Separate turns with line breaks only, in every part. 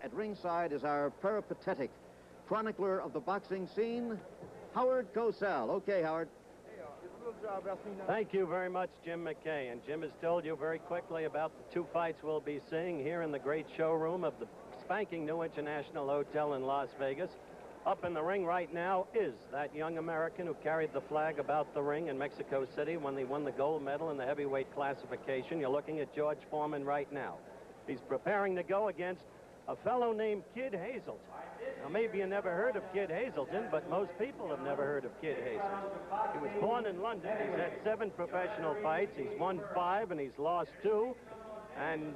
At ringside is our peripatetic chronicler of the boxing scene, Howard Cosell. Okay, Howard.
Thank you very much, Jim McKay. And Jim has told you very quickly about the two fights we'll be seeing here in the great showroom of the spanking new International Hotel in Las Vegas. Up in the ring right now is that young American who carried the flag about the ring in Mexico City when they won the gold medal in the heavyweight classification. You're looking at George Foreman right now. He's preparing to go against a fellow named Kid Hazelton. Now, maybe you never heard of Kid Hazelton, but most people have never heard of Kid Hazelton. He was born in London. He's had 7 professional fights. He's won 5 and he's lost 2. And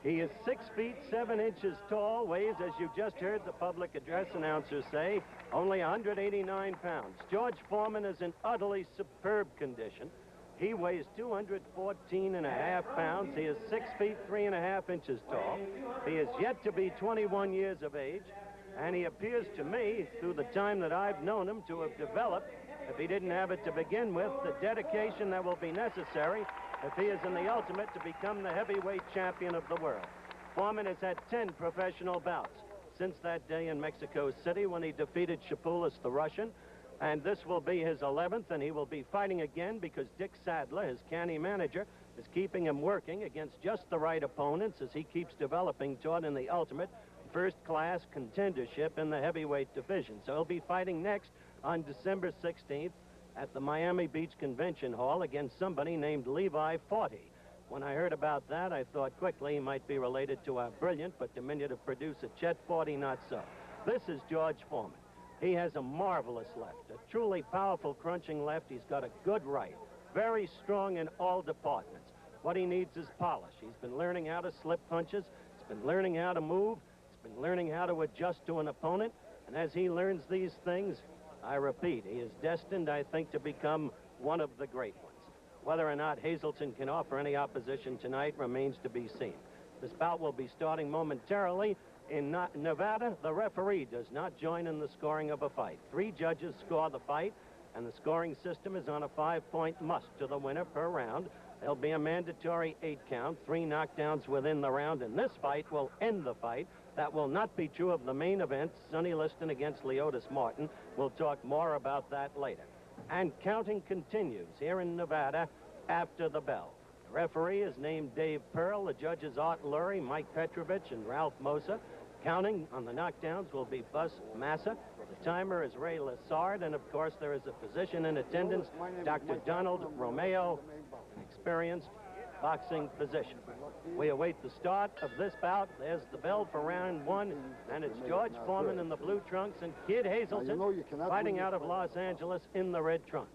he is 6 feet 7 inches tall, weighs, as you just heard the public address announcer say, only 189 pounds. George Foreman is in utterly superb condition. He weighs 214.5 pounds. He is 6 feet 3.5 inches tall. He is yet to be 21 years of age, and he appears to me, through the time that I've known him, to have developed, if he didn't have it to begin with, the dedication that will be necessary if he is in the ultimate to become the heavyweight champion of the world. Foreman has had 10 professional bouts since that day in Mexico City when he defeated Shapulis the Russian. And this will be his 11th, and he will be fighting again because Dick Sadler, his canny manager, is keeping him working against just the right opponents as he keeps developing toward in the ultimate first-class contendership in the heavyweight division. So he'll be fighting next on December 16th at the Miami Beach Convention Hall against somebody named Levi Forty. When I heard about that, I thought quickly he might be related to our brilliant but diminutive producer, Chet Forty. Not so. This is George Foreman. He has a marvelous left, a truly powerful crunching left. He's got a good right, very strong in all departments. What he needs is polish. He's been learning how to slip punches. He's been learning how to move. He's been learning how to adjust to an opponent. And as he learns these things, I repeat, he is destined, I think, to become one of the great ones. Whether or not Hazelton can offer any opposition tonight remains to be seen. This bout will be starting momentarily. In Nevada, the referee does not join in the scoring of a fight. 3 judges score the fight, and the scoring system is on a 5-point must to the winner per round. There'll be a mandatory 8 count, 3 knockdowns within the round, and this fight will end the fight. That will not be true of the main event, Sonny Liston against Leotis Martin. We'll talk more about that later. And counting continues here in Nevada after the bell. The referee is named Dave Pearl. The judges Art Lurie, Mike Petrovich, and Ralph Mosa. Counting on the knockdowns will be Bus Massa. The timer is Ray Lassard, and of course there is a physician in attendance, Dr. Donald Romeo, an experienced boxing physician. We await the start of this bout. There's the bell for round 1, and it's George Foreman in the blue trunks and Kid Hazelton fighting out of Los Angeles in the red trunks.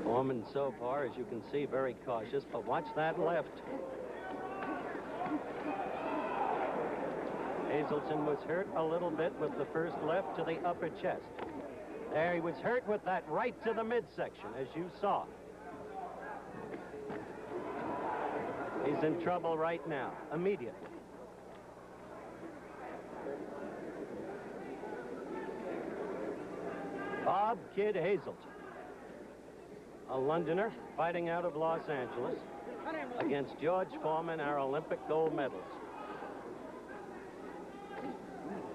Foreman so far, as you can see, very cautious, but watch that left. Hazelton was hurt a little bit with the first left to the upper chest. There, he was hurt with that right to the midsection, as you saw. He's in trouble right now, immediately. Bob Kid Hazelton, a Londoner fighting out of Los Angeles against George Foreman, our Olympic gold medalist.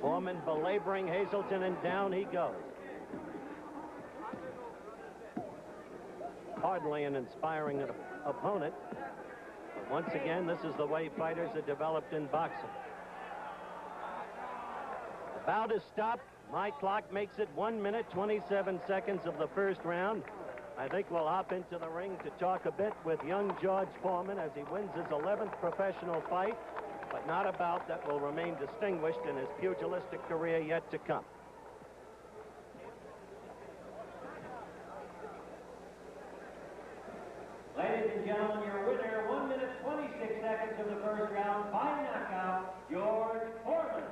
Foreman belaboring Hazelton, and down he goes. Hardly an inspiring opponent, but once again, this is the way fighters are developed in boxing. The bout is stopped. My clock makes it 1 minute, 27 seconds of the first round. I think we'll hop into the ring to talk a bit with young George Foreman as he wins his 11th professional fight, but not a bout that will remain distinguished in his pugilistic career yet to come.
Ladies and gentlemen, your winner, 1 minute, 26 seconds of the first round, by knockout, George Foreman.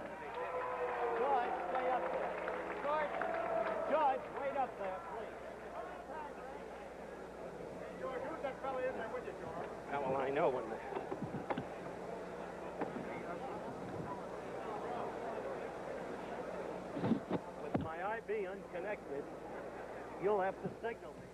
George, stay up there. George, wait up there, please. know when with my IB unconnected, you'll have to signal me.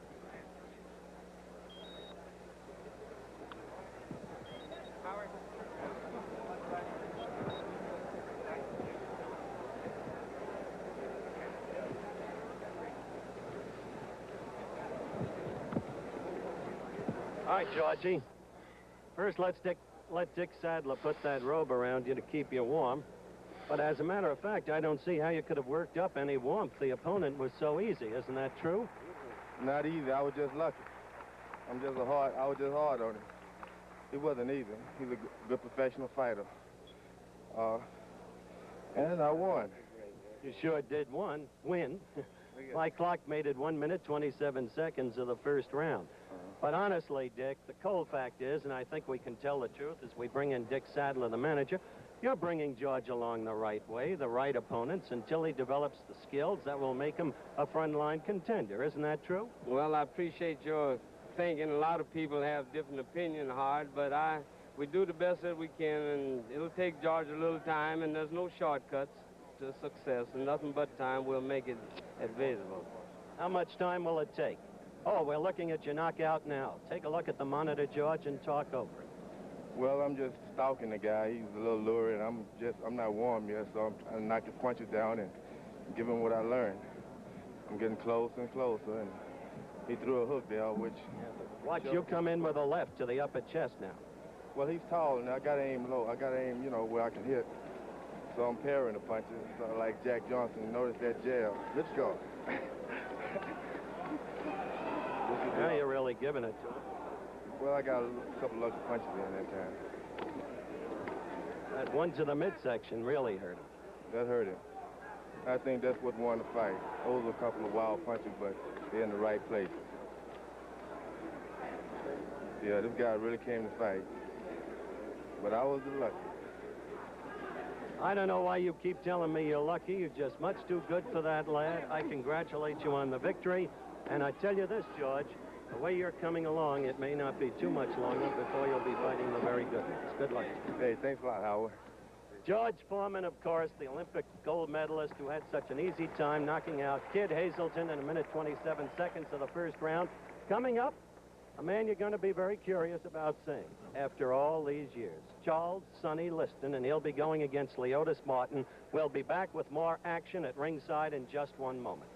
All right, Georgie. First, let Dick Sadler put that robe around you to keep you warm. But as a matter of fact, I don't see how you could have worked up any warmth. The opponent was so easy. Isn't that true?
Not easy. I was just lucky. I was just hard on him. He wasn't easy. He's a good professional fighter. And I won.
You sure did win. My clock made it 1 minute, 27 seconds of the first round. But honestly, Dick, the cold fact is, and I think we can tell the truth as we bring in Dick Sadler, the manager, you're bringing George along the right way, the right opponents, until he develops the skills that will make him a frontline contender. Isn't that true?
Well, I appreciate your thinking. A lot of people have different opinions, Hard, but we do the best that we can, and it'll take George a little time, and there's no shortcuts to success, and nothing but time will make it advisable.
How much time will it take? Oh, we're looking at your knockout now. Take a look at the monitor, George, and talk over it.
Well, I'm just stalking the guy. He's a little lurid. I'm not warm yet, so I'm trying to knock his punches down and give him what I learned. I'm getting closer and closer, and he threw a hook there, which...
Watch you come in with a left to the upper chest now.
Well, he's tall, and I got to aim low. I got to aim, where I can hit. So I'm parrying the punches, sort of like Jack Johnson. Notice that jab. Let's go.
Now you're really giving it to him.
Well, I got a couple lucky punches in that time.
That one to the midsection really hurt him.
That hurt him. I think that's what won the fight. Those were a couple of wild punches, but they're in the right place. Yeah, this guy really came to fight. But I was the lucky.
I don't know why you keep telling me you're lucky. You're just much too good for that lad. I congratulate you on the victory. And I tell you this, George, the way you're coming along, it may not be too much longer before you'll be fighting the very good ones. Good luck.
Hey, thanks a lot, Howard.
George Foreman, of course, the Olympic gold medalist who had such an easy time knocking out Kid Hazelton in 1 minute 27 seconds of the first round. Coming up, a man you're going to be very curious about seeing after all these years. Charles Sonny Liston, and he'll be going against Leotis Martin. We'll be back with more action at ringside in just one moment.